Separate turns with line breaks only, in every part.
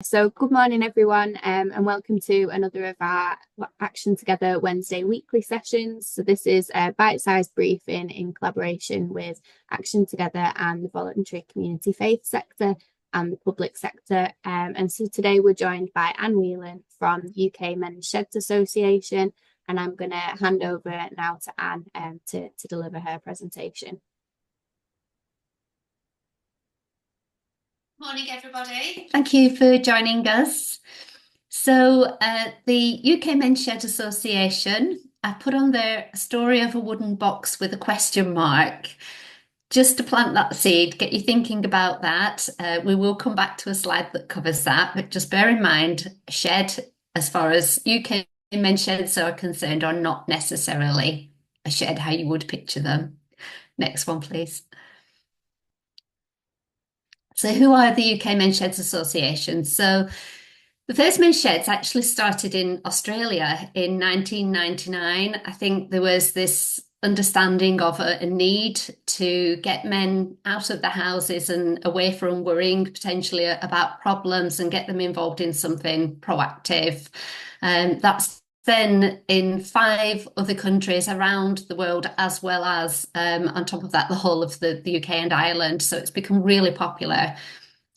So, good morning, everyone, and welcome to another of our Action Together Wednesday weekly sessions. So, this is a bite-sized briefing in collaboration with Action Together and the voluntary community faith sector and the public sector. And so, today we're joined by Anne Whelan from UK Men's Sheds Association, and I'm going to hand over now to Anne to deliver her presentation.
Morning, everybody. Thank you for joining us. So, the UK Men's Shed Association, I put on there a story of a wooden box with a question mark, just to plant that seed, get you thinking about that. We will come back to a slide that covers that, but just bear in mind, shed, as far as UK men's sheds are concerned, are not necessarily a shed how you would picture them. Next one, please. So who are the UK Men's Sheds Association? So the first men's sheds actually started in Australia in 1999. I think there was this understanding of a need to get men out of the houses and away from worrying potentially about problems and get them involved in something proactive. That's then in 5 other countries around the world, as well as on top of that, the whole of the UK and Ireland. So it's become really popular.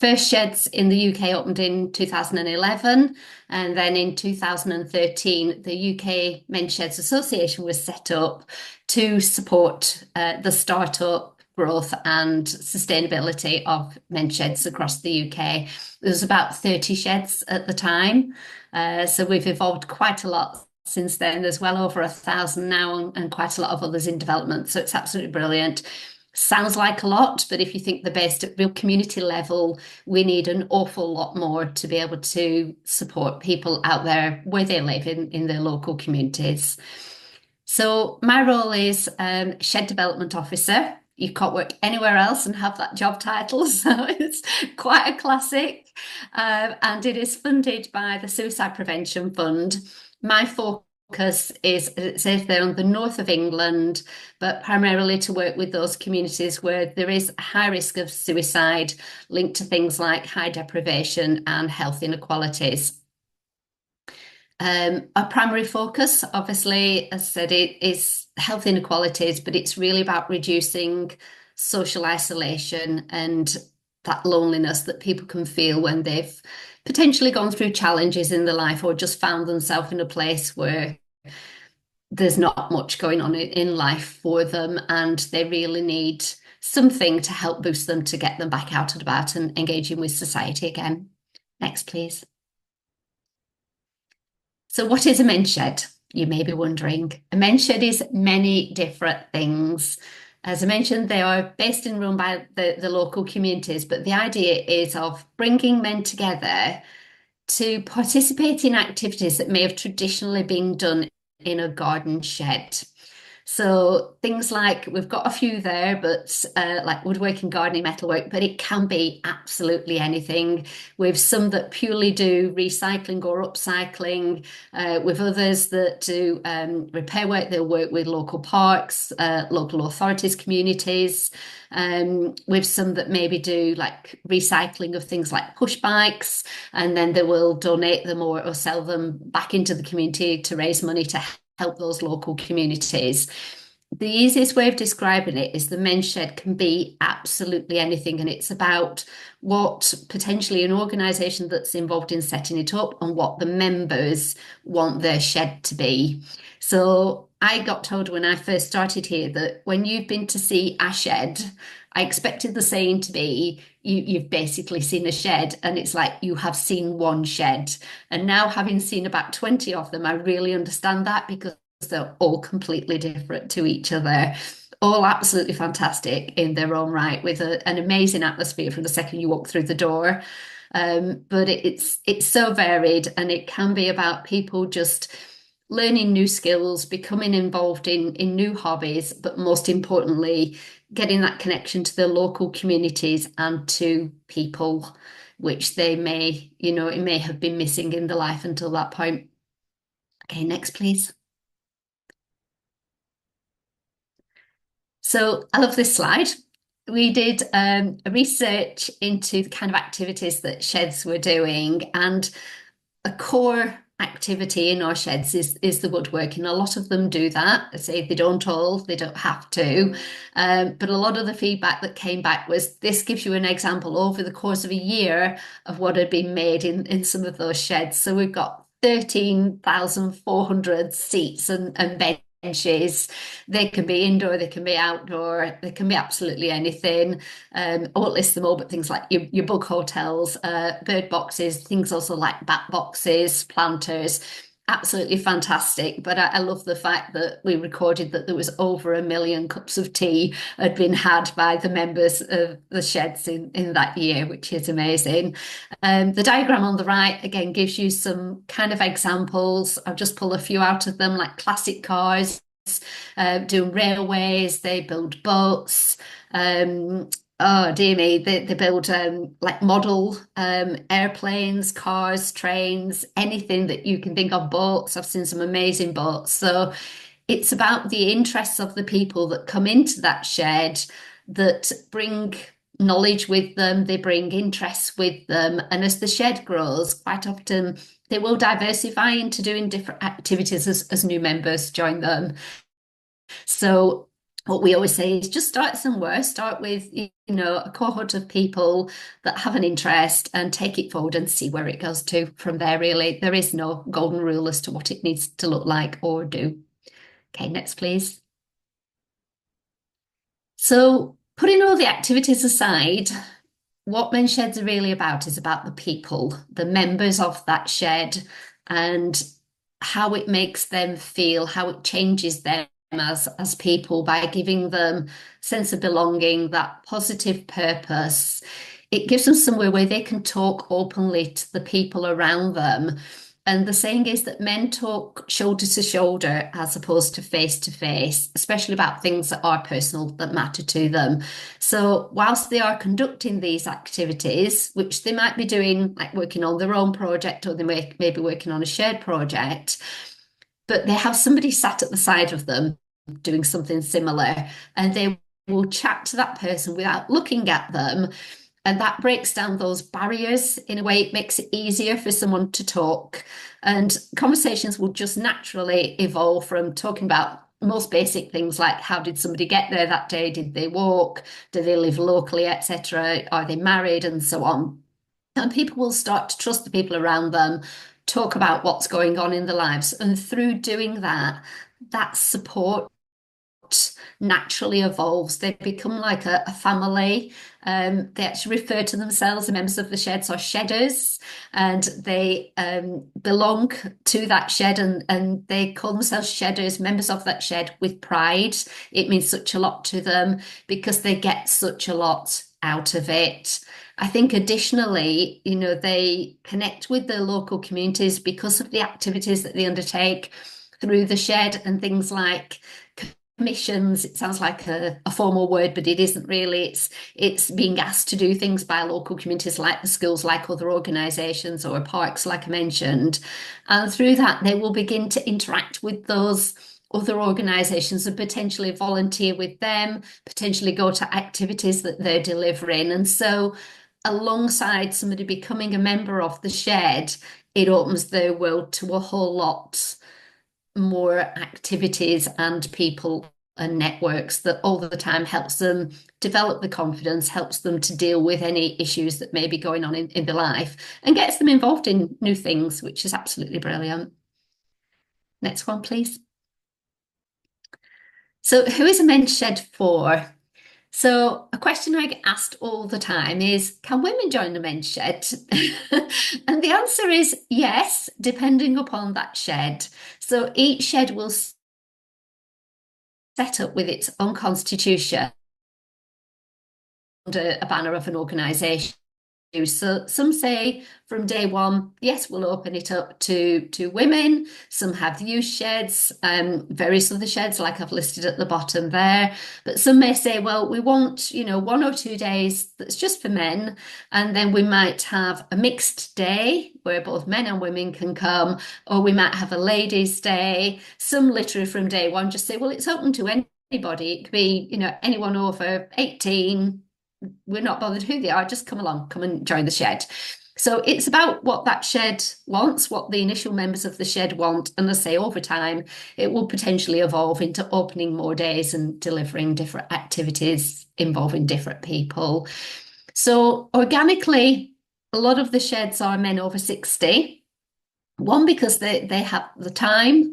First sheds in the UK opened in 2011, and then in 2013, the UK Men's Sheds Association was set up to support the startup, growth and sustainability of men's sheds across the UK. There was about 30 sheds at the time, so we've evolved quite a lot since then. There's well over 1,000 now and quite a lot of others in development, so it's absolutely brilliant. Sounds like a lot, but if you think they're based at real community level, we need an awful lot more to be able to support people out there where they live in their local communities. So my role is Shed Development Officer. You can't work anywhere else and have that job title, so it's quite a classic. And it is funded by the Suicide Prevention Fund. My focus is, it says there, on the north of England, but primarily to work with those communities where there is a high risk of suicide linked to things like high deprivation and health inequalities. Our primary focus, obviously, as I said, it is health inequalities, but it's really about reducing social isolation and that loneliness that people can feel when they've potentially gone through challenges in their life or just found themselves in a place where there's not much going on in life for them, and they really need something to help boost them to get them back out and about and engaging with society again. Next, please. So what is a men's shed? You may be wondering. A men's shed is many different things. As I mentioned, they are based and run by the local communities, but the idea is of bringing men together to participate in activities that may have traditionally been done in a garden shed. So things like, we've got a few there, but like woodworking, gardening, metalwork, but it can be absolutely anything. We've some that purely do recycling or upcycling, with others that do repair work. They'll work with local parks, local authorities, communities. With some that maybe do like recycling of things like push bikes, and then they will donate them or sell them back into the community to raise money to help those local communities. The easiest way of describing it is the men's shed can be absolutely anything, and it's about what potentially an organisation that's involved in setting it up and what the members want their shed to be. So I got told when I first started here that when you've been to see a shed, I expected the saying to be, you've basically seen a shed, and it's like you have seen one shed. And now, having seen about 20 of them, I really understand that, because they're all completely different to each other, all absolutely fantastic in their own right, with an amazing atmosphere from the second you walk through the door. But it's so varied, and it can be about people just learning new skills, becoming involved in new hobbies, but most importantly, getting that connection to their local communities and to people, which they may, it may have been missing in their life until that point. Okay, next, please. So I love this slide. we did a research into the kind of activities that sheds were doing, and a core activity in our sheds is the woodworking. A lot of them do that. I say they don't all, they don't have to. But a lot of the feedback that came back was this gives you an example over the course of a year of what had been made in some of those sheds. So we've got 13,400 seats and benches. They can be indoor, they can be outdoor, they can be absolutely anything. I won't list them all, but things like your bug hotels, bird boxes, things also like bat boxes, planters. Absolutely fantastic. But I love the fact that we recorded that there was over 1 million cups of tea had been had by the members of the sheds in that year, which is amazing. The diagram on the right, again, gives you some kind of examples. I've just pulled a few out of them, like classic cars, doing railways, they build boats. Oh dear me, they build like model airplanes, cars, trains, anything that you can think of, boats. I've seen some amazing boats. So it's about the interests of the people that come into that shed that bring knowledge with them, they bring interests with them. And as the shed grows, quite often they will diversify into doing different activities as new members join them. So what we always say is just start somewhere, start with, a cohort of people that have an interest and take it forward and see where it goes to from there, really. There is no golden rule as to what it needs to look like or do. Okay, next, please. So putting all the activities aside, what men's sheds are really about is about the people, the members of that shed, and how it makes them feel, how it changes them as people by giving them sense of belonging, that positive purpose. It gives them somewhere where they can talk openly to the people around them. And the saying is that men talk shoulder to shoulder as opposed to face, especially about things that are personal, that matter to them. So whilst they are conducting these activities, which they might be doing, like working on their own project, or they may be working on a shared project, but they have somebody sat at the side of them doing something similar, and they will chat to that person without looking at them. And that breaks down those barriers in a way. It makes it easier for someone to talk. And conversations will just naturally evolve from talking about most basic things like how did somebody get there that day? Did they walk? Do they live locally, etc.? Are they married? And so on. And people will start to trust the people around them, talk about what's going on in their lives. And through doing that, that support naturally evolves. They become like a family. They actually refer to themselves, the members of the sheds are shedders, and they belong to that shed, and they call themselves shedders, members of that shed, with pride. It means such a lot to them because they get such a lot out of it. I think additionally, they connect with their local communities because of the activities that they undertake through the shed, and things like commissions. It sounds like a formal word, but it isn't really. It's being asked to do things by local communities like the schools, like other organisations, or parks, like I mentioned. And through that, they will begin to interact with those other organisations and potentially volunteer with them, potentially go to activities that they're delivering. And so alongside somebody becoming a member of the shed, it opens their world to a whole lot more activities and people and networks that all the time helps them develop the confidence, helps them to deal with any issues that may be going on in their life, and gets them involved in new things, which is absolutely brilliant. Next one, please. So who is a men's shed for? So a question I get asked all the time is, can women join the men's shed? And the answer is yes, depending upon that shed. So each shed will set up with its own constitution under a banner of an organisation. So some say from day one, yes, we'll open it up to women. Some have youth sheds, various other sheds like I've listed at the bottom there. But some may say, well, we want, 1 or 2 days that's just for men. And then we might have a mixed day where both men and women can come, or we might have a ladies' day. Some literally from day one just say, well, it's open to anybody. It could be, anyone over 18. We're not bothered who they are, just come along, come and join the shed. So it's about what that shed wants, what the initial members of the shed want. And as I say, over time, it will potentially evolve into opening more days and delivering different activities involving different people. So organically, a lot of the sheds are men over 60. One, because they have the time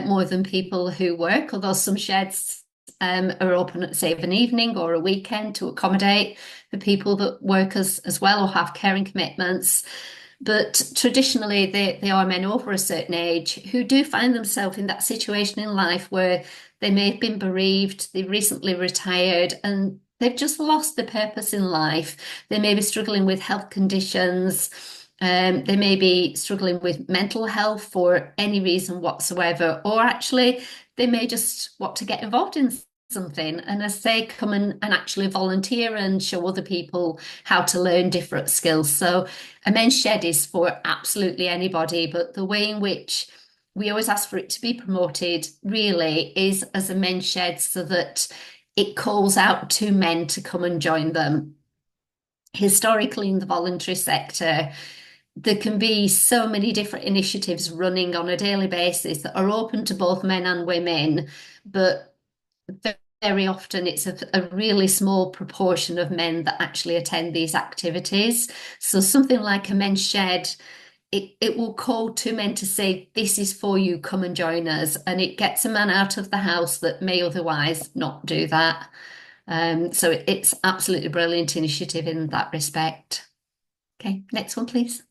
more than people who work, although some sheds are open at, say, of an evening or a weekend to accommodate the people that work as well or have caring commitments. But traditionally, they are men over a certain age who do find themselves in that situation in life where they may have been bereaved, they've recently retired, and they've just lost their purpose in life. They may be struggling with health conditions. They may be struggling with mental health for any reason whatsoever, or actually they may just want to get involved in something, and as they come and actually volunteer and show other people how to learn different skills. So a men's shed is for absolutely anybody, but the way in which we always ask for it to be promoted really is as a men's shed, so that it calls out to men to come and join them. Historically, in the voluntary sector, there can be so many different initiatives running on a daily basis that are open to both men and women, but very often it's a really small proportion of men that actually attend these activities. So something like a men's shed, it will call to men to say, this is for you, come and join us. And it gets a man out of the house that may otherwise not do that. So it's absolutely brilliant initiative in that respect. Okay, next one, please.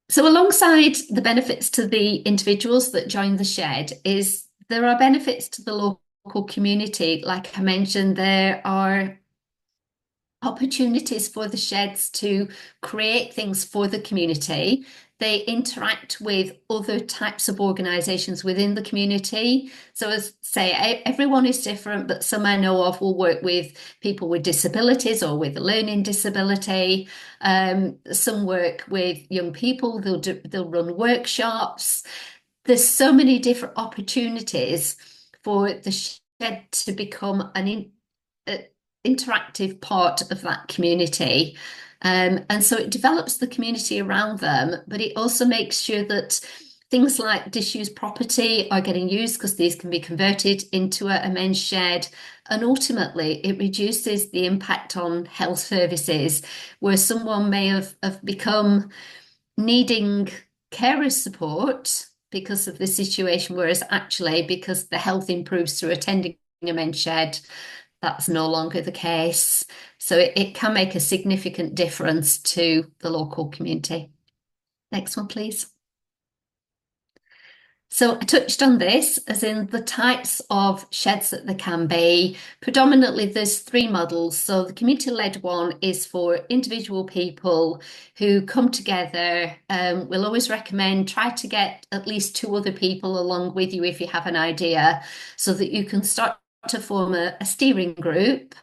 So alongside the benefits to the individuals that join the shed is there are benefits to the local community. Like I mentioned, there are opportunities for the sheds to create things for the community. They interact with other types of organisations within the community. So as say, everyone is different, but some I know of will work with people with disabilities or with a learning disability. Some work with young people, they'll run workshops. There's so many different opportunities for the shed to become an interactive part of that community. And so it develops the community around them, but it also makes sure that things like disused property are getting used, because these can be converted into a men's shed. And ultimately, it reduces the impact on health services, where someone may have become needing carer support because of the situation, whereas actually, because the health improves through attending a men's shed, that's no longer the case. So it can make a significant difference to the local community. Next one, please. So I touched on this, as in the types of sheds that there can be. Predominantly, there's three models. So the community-led one is for individual people who come together. We'll always recommend try to get at least two other people along with you if you have an idea, so that you can start to form a steering group.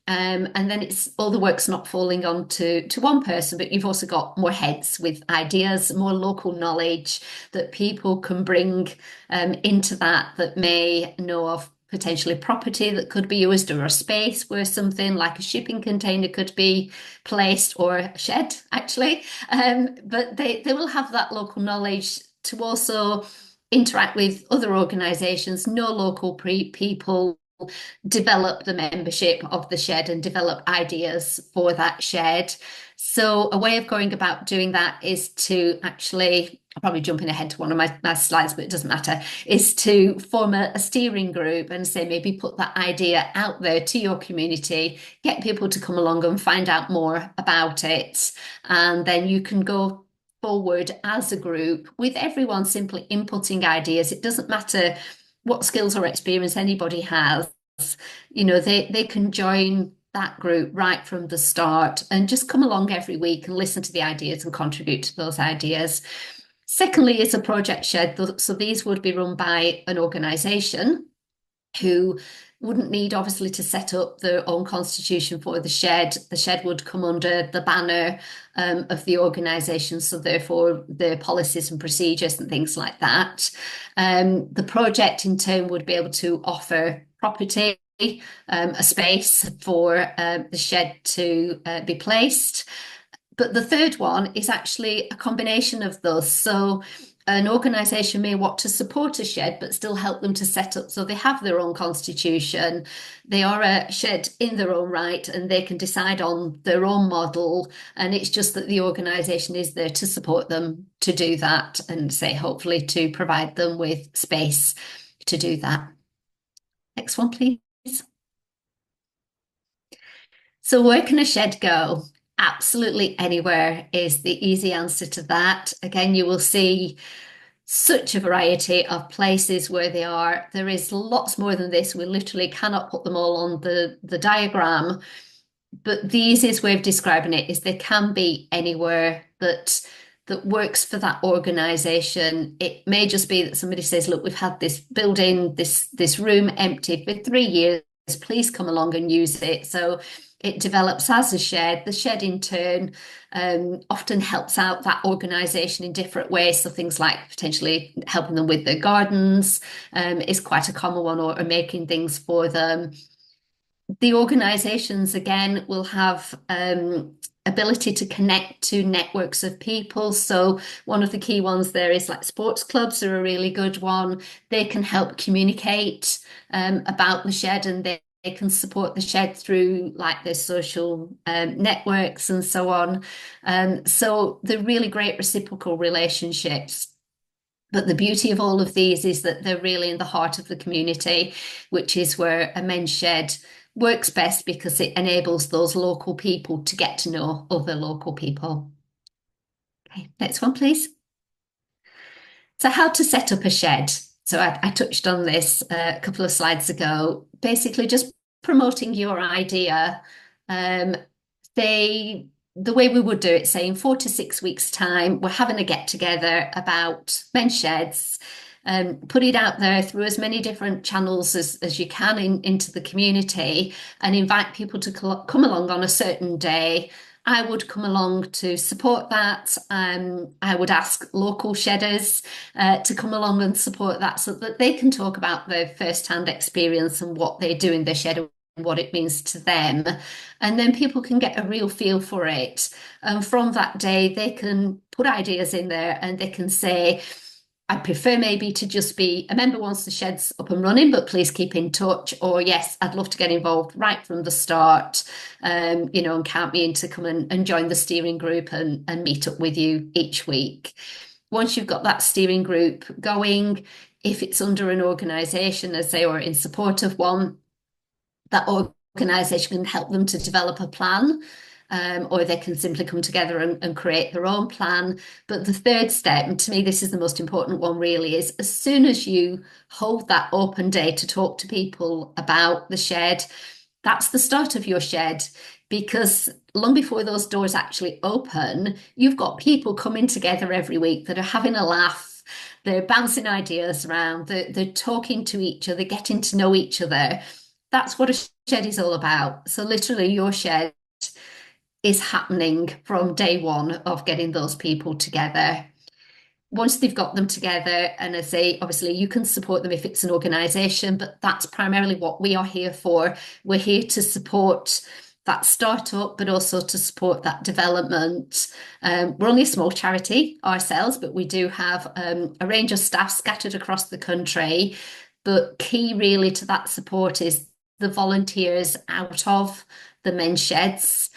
And then it's all the work's not falling on to one person, but you've also got more heads with ideas, more local knowledge that people can bring into that may know of potentially property that could be used, or a space where something like a shipping container could be placed, or a shed actually. But they will have that local knowledge to also interact with other organisations, know local people, develop the membership of the shed and develop ideas for that shed. So a way of going about doing that is to actually, I'm probably jumping ahead to one of my slides, but it doesn't matter, is to form a steering group and say, maybe put that idea out there to your community, get people to come along and find out more about it. And then you can go forward as a group with everyone simply inputting ideas. It doesn't matter what skills or experience anybody has. They can join that group right from the start and just come along every week and listen to the ideas and contribute to those ideas. Secondly, is a project shed. So these would be run by an organisation who wouldn't need obviously to set up their own constitution for the shed. The shed would come under the banner of the organisation, so therefore the policies and procedures and things like that. The project in turn would be able to offer property, a space for the shed to be placed. But the third one is actually a combination of those. So an organisation may want to support a shed, but still help them to set up so they have their own constitution. They are a shed in their own right, and they can decide on their own model. And it's just that the organisation is there to support them to do that, and say, hopefully, to provide them with space to do that. Next one, please. So where can a shed go? Absolutely anywhere is the easy answer to that. Again, you will see such a variety of places where they are. There is lots more than this. We literally cannot put them all on the diagram. But the easiest way of describing it is they can be anywhere that works for that organisation. It may just be that somebody says, look, we've had this building, this room empty for 3 years. Please come along and use it. So it develops as a shed. The shed in turn often helps out that organisation in different ways. So things like potentially helping them with their gardens is quite a common one, or making things for them. The organisations, again, will have ability to connect to networks of people. So one of the key ones there is like sports clubs are a really good one. They can help communicate about the shed, and they can support the shed through like their social networks and so on. So they're really great reciprocal relationships. But the beauty of all of these is that they're really in the heart of the community, which is where a men's shed works best, because it enables those local people to get to know other local people. Okay, next one, please. So how to set up a shed. So I touched on this a couple of slides ago. Basically, just promoting your idea. The way we would do it, say in 4 to 6 weeks' time, we're having a get together about men's sheds. Put it out there through as many different channels as you can into the community, and invite people to come along on a certain day. I would come along to support that. I would ask local shedders to come along and support that, so that they can talk about their first-hand experience and what they do in their shed and what it means to them. And then people can get a real feel for it. And from that day, they can put ideas in there, and they can say, I prefer maybe to just be a member once the shed's up and running, but please keep in touch. Or yes, I'd love to get involved right from the start, and count me in to come and join the steering group and meet up with you each week. Once you've got that steering group going, if it's under an organisation, as they are in support of one, that organisation can help them to develop a plan. Or they can simply come together and create their own plan. But the third step, and to me this is the most important one really, is as soon as you hold that open day to talk to people about the shed, that's the start of your shed. Because long before those doors actually open, you've got people coming together every week that are having a laugh, they're bouncing ideas around, they're talking to each other, getting to know each other. That's what a shed is all about. So literally your shed is happening from day one of getting those people together. Once they've got them together, and I say, obviously, you can support them if it's an organisation, but that's primarily what we are here for. We're here to support that startup, but also to support that development. We're only a small charity ourselves, but we do have a range of staff scattered across the country. But key really to that support is the volunteers out of the men's sheds.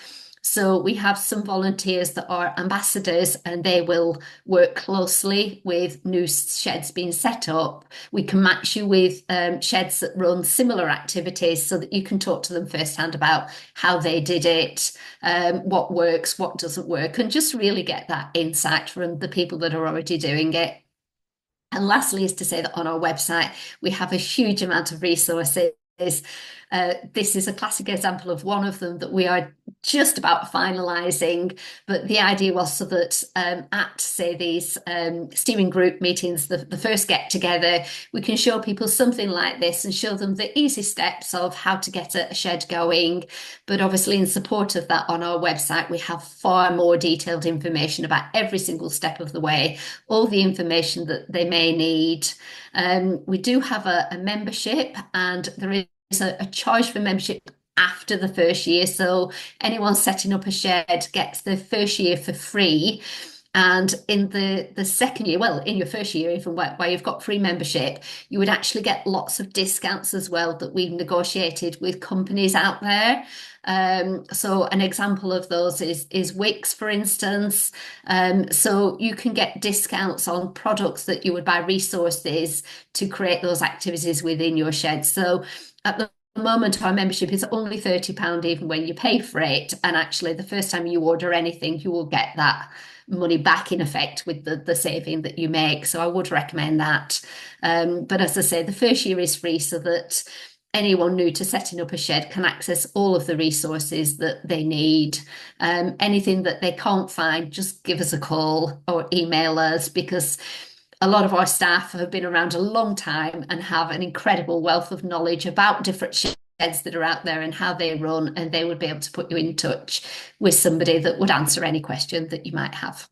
So we have some volunteers that are ambassadors, and they will work closely with new sheds being set up. We can match you with sheds that run similar activities, so that you can talk to them firsthand about how they did it, what works, what doesn't work, and just really get that insight from the people that are already doing it. And lastly is to say that on our website, we have a huge amount of resources. This is a classic example of one of them that we are just about finalising. But the idea was so that at, say, these steering group meetings, the first get together, we can show people something like this and show them the easy steps of how to get a shed going. But obviously, in support of that, on our website, we have far more detailed information about every single step of the way, all the information that they may need. We do have a membership, and there is a charge for membership after the first year. So anyone setting up a shed gets the first year for free. And in the second year, well, in your first year, even where you've got free membership, you would actually get lots of discounts as well that we've negotiated with companies out there. So an example of those is Wix, for instance. So you can get discounts on products that you would buy resources to create those activities within your shed. So at the moment, our membership is only £30 even when you pay for it. And actually, the first time you order anything, you will get that money back in effect with the saving that you make. So I would recommend that. But as I say, the first year is free so that anyone new to setting up a shed can access all of the resources that they need. Anything that they can't find, just give us a call or email us, because a lot of our staff have been around a long time and have an incredible wealth of knowledge about different sheds that are out there and how they run, and they would be able to put you in touch with somebody that would answer any question that you might have.